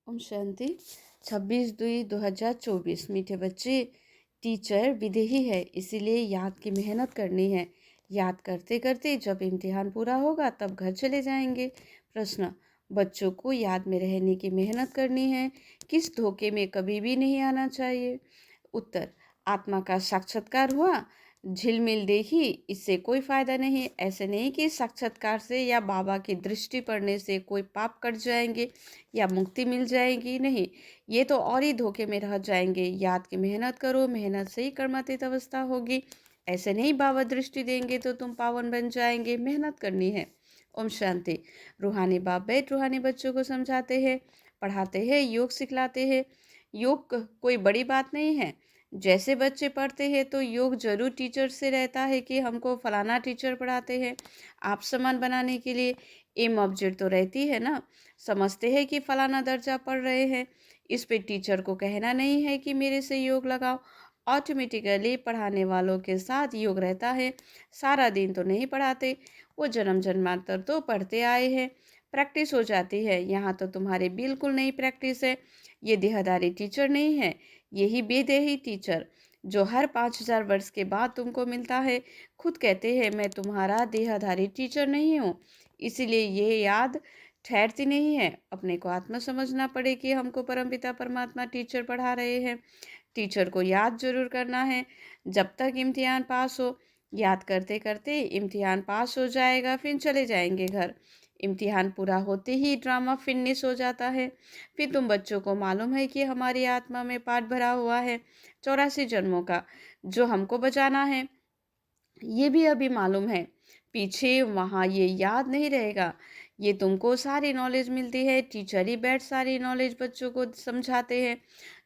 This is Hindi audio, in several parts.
ओम शांति 26/2/2024। मीठे बच्चे, टीचर विदेही है, इसीलिए याद की मेहनत करनी है। याद करते करते जब इम्तिहान पूरा होगा तब घर चले जाएंगे। प्रश्न, बच्चों को याद में रहने की मेहनत करनी है, किस धोखे में कभी भी नहीं आना चाहिए। उत्तर, आत्मा का साक्षात्कार हुआ, झिलमिल देखी, इससे कोई फायदा नहीं। ऐसे नहीं कि साक्षात्कार से या बाबा की दृष्टि पड़ने से कोई पाप कट जाएंगे या मुक्ति मिल जाएगी, नहीं, ये तो और ही धोखे में रह जाएंगे। याद की मेहनत करो, मेहनत से ही कर्मातीत अवस्था होगी। ऐसे नहीं बाबा दृष्टि देंगे तो तुम पावन बन जाएंगे, मेहनत करनी है। ओम शांति। रूहानी बाप बैठ रूहानी बच्चों को समझाते हैं, पढ़ाते हैं, योग सिखलाते हैं। योग कोई बड़ी बात नहीं है। जैसे बच्चे पढ़ते हैं तो योग जरूर टीचर से रहता है कि हमको फलाना टीचर पढ़ाते हैं। आप समान बनाने के लिए एम ऑब्जेक्ट तो रहती है ना। समझते हैं कि फलाना दर्जा पढ़ रहे हैं, इस पे टीचर को कहना नहीं है कि मेरे से योग लगाओ। ऑटोमेटिकली पढ़ाने वालों के साथ योग रहता है। सारा दिन तो नहीं पढ़ाते, वो जन्म जन्मांतर तो पढ़ते आए हैं, प्रैक्टिस हो जाती है। यहाँ तो तुम्हारी बिल्कुल नई प्रैक्टिस है। ये देहधारी टीचर नहीं है, यही बेदेही टीचर जो हर 5,000 वर्ष के बाद तुमको मिलता है। खुद कहते हैं मैं तुम्हारा देहधारी टीचर नहीं हूँ, इसीलिए ये याद ठहरती नहीं है। अपने को आत्मा समझना पड़े कि हमको परमपिता परमात्मा टीचर पढ़ा रहे हैं। टीचर को याद जरूर करना है जब तक इम्तिहान पास हो। याद करते करते इम्तिहान पास हो जाएगा, फिर चले जाएंगे घर। इम्तिहान पूरा होते ही ड्रामा फिनिश हो जाता है। फिर तुम बच्चों को मालूम है कि हमारी आत्मा में पाठ भरा हुआ है 84 जन्मों का, जो हमको बचाना है। ये भी अभी मालूम है, पीछे वहाँ ये याद नहीं रहेगा। ये तुमको सारी नॉलेज मिलती है, टीचर ही बैठ सारी नॉलेज बच्चों को समझाते हैं।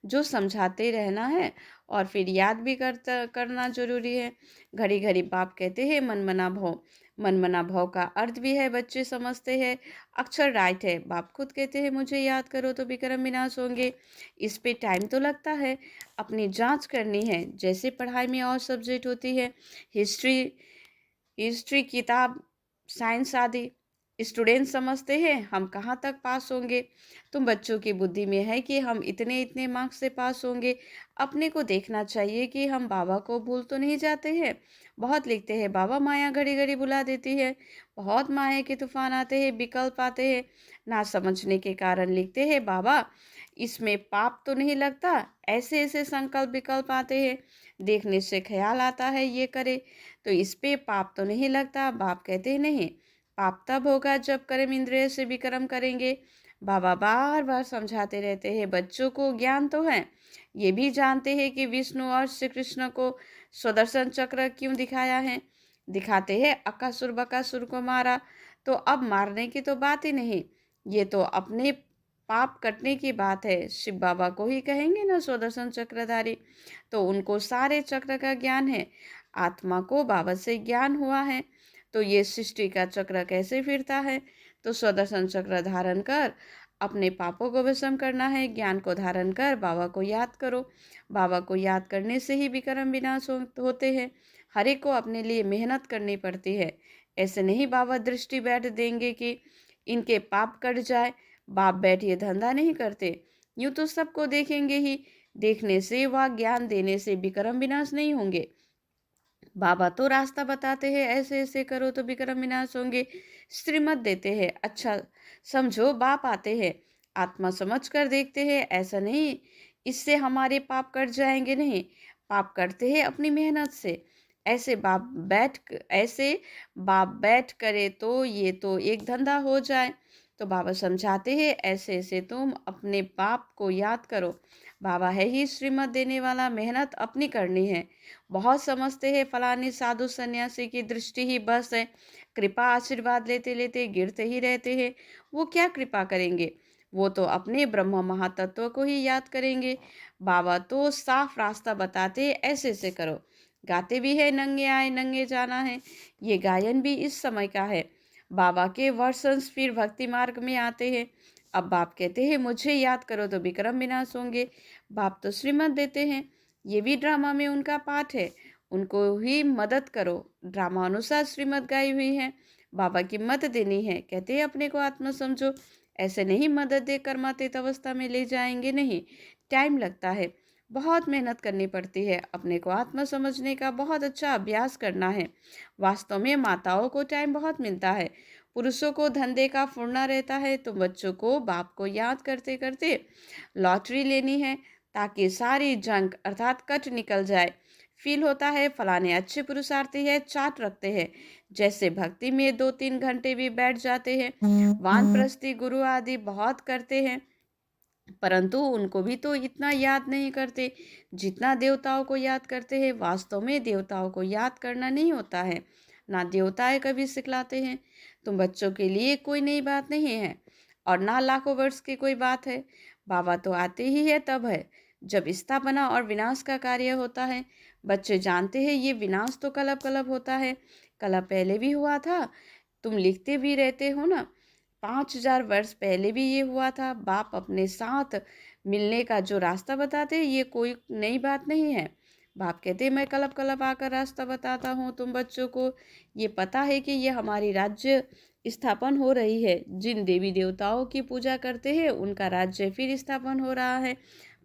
जो समझाते रहना है और फिर याद भी करना जरूरी है। घड़ी घड़ी बाप कहते हैं मन मना भव। मन मना भव का अर्थ भी है, बच्चे समझते हैं। अक्षर राइट है, बाप खुद कहते हैं मुझे याद करो तो विक्रम विनाश होंगे। इस पे टाइम तो लगता है, अपनी जांच करनी है। जैसे पढ़ाई में और सब्जेक्ट होती है, हिस्ट्री हिस्ट्री किताब, साइंस आदि, स्टूडेंट समझते हैं हम कहाँ तक पास होंगे। तुम बच्चों की बुद्धि में है कि हम इतने इतने मार्क्स से पास होंगे। अपने को देखना चाहिए कि हम बाबा को भूल तो नहीं जाते हैं। बहुत लिखते हैं बाबा माया घड़ी घड़ी बुला देती है, बहुत माया के तूफान आते हैं, विकल्प आते हैं। ना समझने के कारण लिखते हैं बाबा इसमें पाप तो नहीं लगता, ऐसे ऐसे संकल्प विकल्प आते हैं। देखने से ख्याल आता है ये करे तो इस पे पाप तो नहीं लगता। बाप कहते हैं नहीं, पाप तब होगा जब कर्म इंद्रिय से विक्रम करेंगे। बाबा बार बार समझाते रहते हैं बच्चों को। ज्ञान तो है, ये भी जानते हैं कि विष्णु और श्री कृष्ण को सुदर्शन चक्र क्यों दिखाया है। दिखाते हैं अकासुर बकासुर को मारा, तो अब मारने की तो बात ही नहीं, ये तो अपने पाप कटने की बात है। शिव बाबा को ही कहेंगे ना सुदर्शन चक्रधारी, तो उनको सारे चक्र का ज्ञान है। आत्मा को बाबा से ज्ञान हुआ है, तो ये सृष्टि का चक्र कैसे फिरता है। तो सुदर्शन चक्र धारण कर अपने पापों को भस्म करना है। ज्ञान को धारण कर बाबा को याद करो। बाबा को याद करने से ही विक्रम विनाश होते हैं। हर एक को अपने लिए मेहनत करनी पड़ती है। ऐसे नहीं बाबा दृष्टि बैठ देंगे कि इनके पाप कट जाए। बाप बैठ ये धंधा नहीं करते। यूँ तो सबको देखेंगे ही, देखने से व ज्ञान देने से विक्रम विनाश नहीं होंगे। बाबा तो रास्ता बताते हैं, ऐसे ऐसे करो तो विक्रम विनाश होंगे। श्रीमत देते हैं, अच्छा समझो। बाप आते हैं, आत्मा समझ कर देखते हैं। ऐसा नहीं इससे हमारे पाप कट जाएंगे, नहीं, पाप करते हैं अपनी मेहनत से। ऐसे बाप बैठ करे तो ये तो एक धंधा हो जाए। तो बाबा समझाते हैं ऐसे ऐसे तुम अपने पाप को याद करो। बाबा है ही श्रीमत देने वाला, मेहनत अपनी करनी है। बहुत समझते हैं फलानी साधु सन्यासी की दृष्टि ही बस है, कृपा आशीर्वाद लेते लेते गिरते ही रहते हैं। वो क्या कृपा करेंगे, वो तो अपने ब्रह्म महातत्व को ही याद करेंगे। बाबा तो साफ रास्ता बताते हैं, ऐसे ऐसे करो। गाते भी है नंगे आए नंगे जाना है, ये गायन भी इस समय का है। बाबा के वर्षंस फिर भक्ति मार्ग में आते हैं। अब बाप कहते हैं मुझे याद करो तो विक्रम विनाश होंगे। बाप तो श्रीमत देते हैं, ये भी ड्रामा में उनका पाठ है, उनको ही मदद करो। ड्रामा अनुसार श्रीमत गाई हुई है, बाबा की मत देनी है। कहते हैं अपने को आत्मा समझो, ऐसे नहीं मदद दे कर्मातीत अवस्था में ले जाएंगे, नहीं, टाइम लगता है, बहुत मेहनत करनी पड़ती है, अपने को आत्मा समझने का बहुत अच्छा अभ्यास करना है। वास्तव में माताओं को टाइम बहुत मिलता है, पुरुषों को धंधे का फुर्ना रहता है, तो बच्चों को बाप को याद करते करते लॉटरी लेनी है ताकि सारी जंक अर्थात कट निकल जाए। फील होता है फलाने अच्छे पुरुषार्थी है, चाट रखते हैं, जैसे भक्ति में 2-3 घंटे भी बैठ जाते हैं। वानप्रस्थी गुरु आदि बहुत करते हैं, परंतु उनको भी तो इतना याद नहीं करते जितना देवताओं को याद करते हैं। वास्तव में देवताओं को याद करना नहीं होता है, ना देवताएं कभी सिखलाते हैं। तुम बच्चों के लिए कोई नई बात नहीं है और ना लाखों वर्ष की कोई बात है। बाबा तो आते ही है तब है जब स्थापना और विनाश का कार्य होता है। बच्चे जानते हैं ये विनाश तो कलप कलप होता है, कलप पहले भी हुआ था, तुम लिखते भी रहते हो ना। 5,000 वर्ष पहले भी ये हुआ था। बाप अपने साथ मिलने का जो रास्ता बताते ये कोई नई बात नहीं है। बाप कहते मैं कलप कलप आकर रास्ता बताता हूँ तुम बच्चों को। ये पता है कि ये हमारी राज्य स्थापन हो रही है, जिन देवी देवताओं की पूजा करते हैं उनका राज्य फिर स्थापन हो रहा है।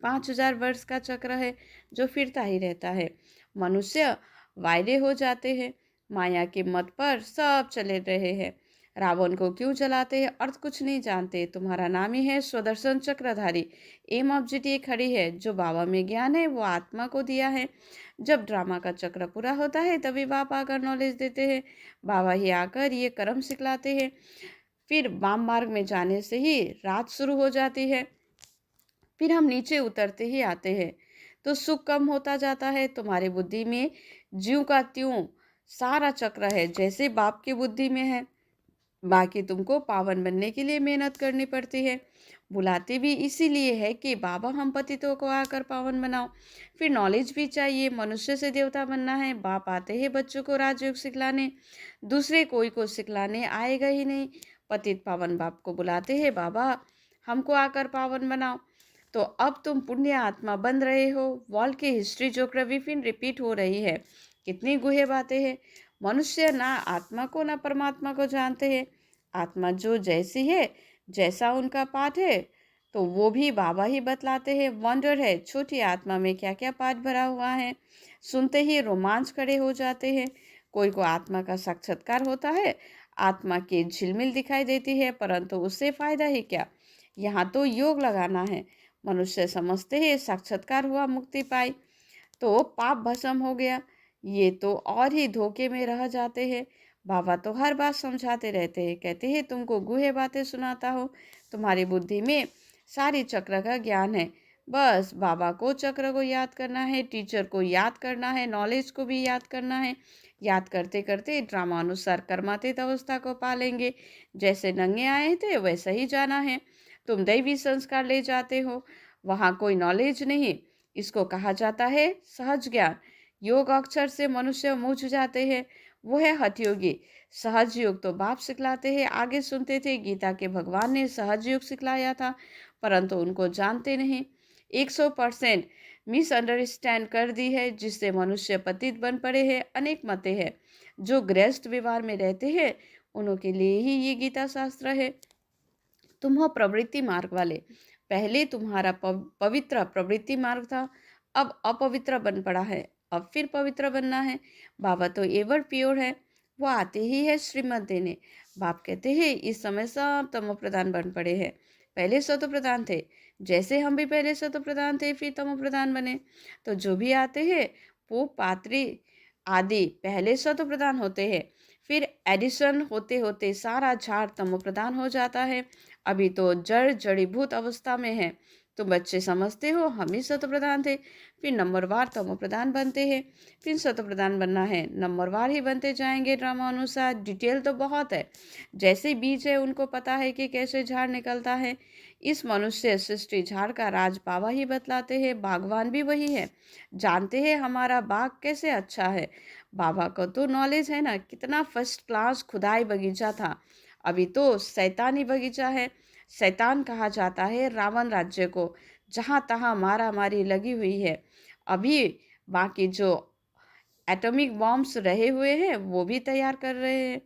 5,000 वर्ष का चक्र है जो फिरता ही रहता है। मनुष्य वायदे हो जाते हैं, माया के मत पर सब चले रहे हैं। रावण को क्यों जलाते हैं, अर्थ कुछ नहीं जानते। तुम्हारा नाम ही है स्वदर्शन चक्रधारी। एम ऑब्जेक्ट खड़ी है, जो बाबा में ज्ञान है वो आत्मा को दिया है। जब ड्रामा का चक्र पूरा होता है तभी बाबा आकर नॉलेज देते हैं। बाबा ही आकर ये कर्म सिखलाते हैं। फिर वाम मार्ग में जाने से ही रात शुरू हो जाती है, फिर हम नीचे उतरते ही आते हैं तो सुख कम होता जाता है। तुम्हारी बुद्धि में ज्यों का त्यों सारा चक्र है जैसे बाप की बुद्धि में है। बाकी तुमको पावन बनने के लिए मेहनत करनी पड़ती है। बुलाते भी इसीलिए है कि बाबा हम पतितों को आकर पावन बनाओ। फिर नॉलेज भी चाहिए, मनुष्य से देवता बनना है। बाप आते हैं बच्चों को राजयोग सिखलाने, दूसरे कोई को सिखलाने आएगा ही नहीं। पतित पावन बाप को बुलाते हैं, बाबा हमको आकर पावन बनाओ। तो अब तुम पुण्य आत्मा बन रहे हो। वर्ल्ड की हिस्ट्री ज्योग्राफी फिर रिपीट हो रही है। कितनी गुहे बातें हैं। मनुष्य ना आत्मा को ना परमात्मा को जानते हैं। आत्मा जो जैसी है, जैसा उनका पाठ है, तो वो भी बाबा ही बतलाते हैं। वंडर है छोटी आत्मा में क्या क्या पाठ भरा हुआ है, सुनते ही रोमांच खड़े हो जाते हैं। कोई को आत्मा का साक्षात्कार होता है, आत्मा की झिलमिल दिखाई देती है, परंतु उससे फायदा ही क्या। यहाँ तो योग लगाना है। मनुष्य समझते हैं साक्षात्कार हुआ, मुक्ति पाई, तो पाप भस्म हो गया। ये तो और ही धोखे में रह जाते हैं। बाबा तो हर बात समझाते रहते हैं, कहते हैं तुमको गुहे बातें सुनाता हो, तुम्हारी बुद्धि में सारी चक्र का ज्ञान है। बस बाबा को चक्र को याद करना है, टीचर को याद करना है, नॉलेज को भी याद करना है। याद करते करते ड्रामा अनुसार कर्मातीत अवस्था को पालेंगे। जैसे नंगे आए थे वैसा ही जाना है। तुम दैवी संस्कार ले जाते हो, वहाँ कोई नॉलेज नहीं। इसको कहा जाता है सहज ज्ञान। योग अक्षर से मनुष्य मूझ जाते हैं, वो है हठयोगी। सहज योग तो बाप सिखलाते हैं, आगे सुनते थे गीता के भगवान ने सहज योग सिखलाया था, परंतु उनको जानते नहीं। 100% मिसअंडरस्टैंड कर दी है, जिससे मनुष्य पतित बन पड़े हैं। अनेक मतें हैं, जो गृहस्थ व्यवहार में रहते हैं उनके लिए ही ये गीता शास्त्र है। तुम हो प्रवृत्ति मार्ग वाले। पहले तुम्हारा पवित्र प्रवृत्ति मार्ग था, अब अपवित्र बन पड़ा है, अब फिर पवित्र बनना है। बाबा तो एवर प्योर है, वो आते ही है श्रीमत देने। बाप कहते हैं इस समय सब तमो प्रधान बन पड़े हैं, पहले सतो प्रधान थे। जैसे हम भी पहले सतो प्रधान थे फिर तमो प्रधान बने। तो जो भी आते हैं वो पात्री आदि पहले सतो प्रधान होते हैं, फिर एडिशन होते होते सारा झाड़ तमो प्रधान हो जाता है। अभी तो जड़ीभूत अवस्था में है। तो बच्चे समझते हो हम ही शत प्रधान थे, फिर नंबरवार तमो प्रधान बनते हैं, फिर शत प्रधान बनना है, नंबरवार ही बनते जाएंगे ड्रामा अनुसार। डिटेल तो बहुत है, जैसे बीज है उनको पता है कि कैसे झाड़ निकलता है। इस मनुष्य सृष्टि झाड़ का राज बाबा ही बतलाते हैं, बागवान भी वही है, जानते हैं हमारा बाग कैसे अच्छा है। बाबा को तो नॉलेज है ना, कितना फर्स्ट क्लास खुदाई बगीचा था, अभी तो शैतानी बगीचा है। शैतान कहा जाता है रावण राज्य को, जहाँ तहाँ मारा मारी लगी हुई है। अभी बाकी जो एटॉमिक बॉम्ब्स रहे हुए हैं वो भी तैयार कर रहे हैं।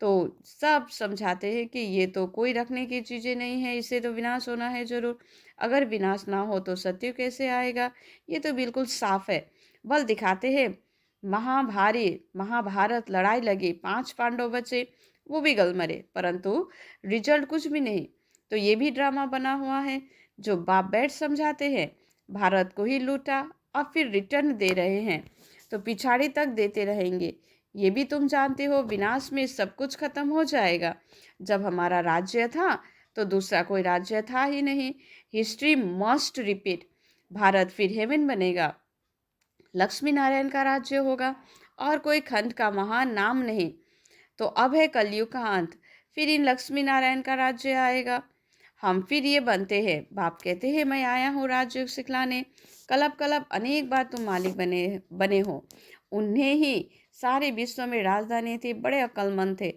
तो सब समझाते हैं कि ये तो कोई रखने की चीज़ें नहीं है, इसे तो विनाश होना है ज़रूर। अगर विनाश ना हो तो सत्य कैसे आएगा? ये तो बिल्कुल साफ है। बल दिखाते हैं, महाभारत लड़ाई लगी, 5 पांडव बचे, वो भी गल मरे, परंतु रिजल्ट कुछ भी नहीं। तो ये भी ड्रामा बना हुआ है। जो बाप बैठ समझाते हैं, भारत को ही लूटा और फिर रिटर्न दे रहे हैं, तो पिछाड़ी तक देते रहेंगे। ये भी तुम जानते हो, विनाश में सब कुछ खत्म हो जाएगा। जब हमारा राज्य था तो दूसरा कोई राज्य था ही नहीं। History must repeat. भारत फिर हेवन बनेगा, लक्ष्मी नारायण का राज्य होगा और कोई खंड का महान नाम नहीं। तो अब है कलयुग का अंत, फिर इन लक्ष्मी नारायण का राज्य आएगा। हम फिर ये बनते हैं। बाप कहते हैं, मैं आया हूँ राज्य सिखलाने। कलब कलब अनेक बार तुम मालिक बने बने हो। उन्हें ही सारे विश्व में राजधानी थी, बड़े अक्लमंद थे।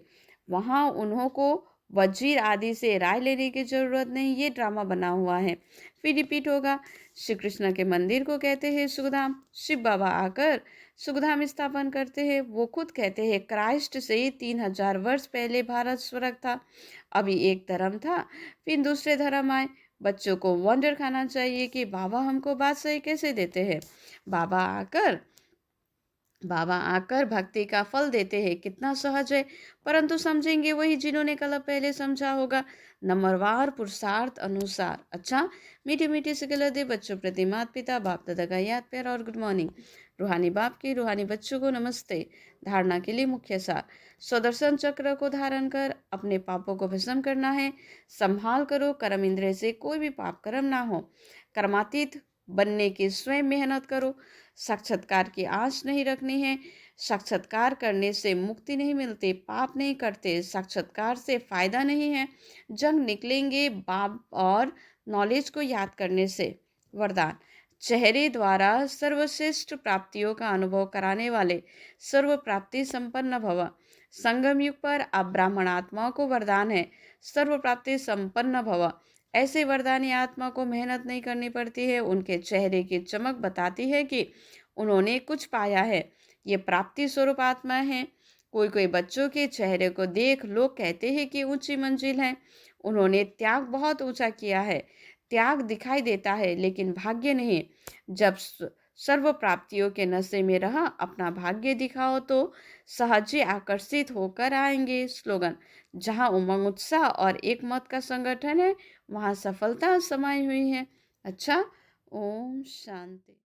वहाँ उन्हों को वजीर आदि से राय लेने की जरूरत नहीं। ये ड्रामा बना हुआ है, फिर रिपीट होगा। श्री कृष्ण के मंदिर को कहते हैं सुखधाम। शिव बाबा आकर सुखधाम स्थापन करते हैं। वो खुद कहते हैं, क्राइस्ट से 3000 वर्ष पहले भारत स्वर्ग था। अभी एक धर्म था, फिर दूसरे धर्म आए। बच्चों को वंडर खाना चाहिए कि बाबा हमको बात सही कैसे देते हैं। बाबा आकर बाबा आकर भक्ति का फल देते हैं, कितना सहज है। परंतु समझेंगे वही जिन्होंने कल पहले समझा होगा, नंबरवार पुरुषार्थ अनुसार। अच्छा, मीठी मीठी से गले दे बच्चों प्रति माता पिता बाप दादा का याद प्यार और गुड मॉर्निंग। रूहानी बाप की रूहानी बच्चों को नमस्ते। धारणा के लिए मुख्य सार, स्वदर्शन चक्र को धारण कर अपने पापों को भस्म करना है। संभाल करो, कर्म इंद्रिय से कोई भी पाप कर्म ना हो। कर्मातीत बनने की स्वयं मेहनत करो। साक्षात्कार की आस नहीं रखनी है। साक्षात्कार करने से मुक्ति नहीं मिलती, पाप नहीं करते, साक्षात्कार से फायदा नहीं है। जंग निकलेंगे बाप और नॉलेज को याद करने से। वरदान, चेहरे द्वारा सर्वश्रेष्ठ प्राप्तियों का अनुभव कराने वाले सर्व प्राप्ति संपन्न भव। संगम युग पर अब ब्राह्मण आत्माओं को वरदान है, सर्व प्राप्ति संपन्न भव। ऐसे वरदानी आत्मा को मेहनत नहीं करनी पड़ती है। उनके चेहरे की चमक बताती है कि उन्होंने कुछ पाया है। ये प्राप्ति स्वरूप आत्मा है। कोई कोई बच्चों के चेहरे को देख लोग कहते हैं कि ऊंची मंजिल है, उन्होंने त्याग बहुत ऊंचा किया है। त्याग दिखाई देता है लेकिन भाग्य नहीं। जब सर्व प्राप्तियों के नशे में रहा अपना भाग्य दिखाओ तो सहज ही आकर्षित होकर आएंगे। स्लोगन, जहाँ उमंग उत्साह और एक मत का संगठन है वहाँ सफलता समाई हुई है। अच्छा, ओम शांति।